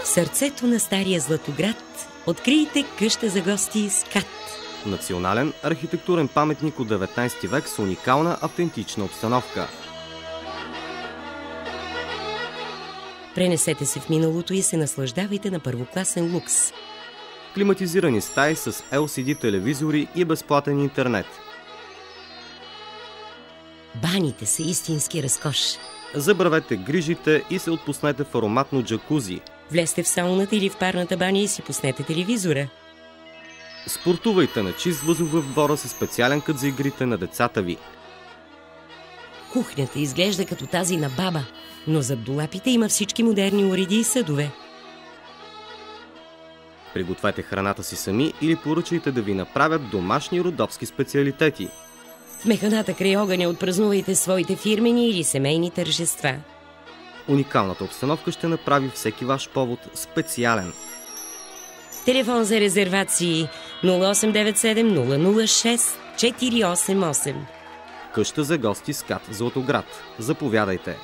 сърцето на стария Златоград открийте къща за гости СКАТ. Национален архитектурен паметник от 19 век с уникална автентична обстановка. Пренесете се в миналото и се наслаждавайте на първокласен лукс. Климатизирани стаи с LCD телевизори и безплатен интернет. Баните са истински разкош. Забравете грижите и се отпуснете в ароматно джакузи. Влезте в сауната или в парната баня и си пуснете телевизора. Спортувайте на чист въздух в двора със специален кът за игрите на децата ви. Кухнята изглежда като тази на баба, но зад долапите има всички модерни уреди и съдове. Пригответе храната си сами или поръчайте да ви направят домашни родопски специалитети. В механата край огъня отпразнувайте своите фирмени или семейни тържества. Уникалната обстановка ще направи всеки ваш повод специален. Телефон за резервации 0897 006 488. Къща за гости СКАТ Златоград. Заповядайте!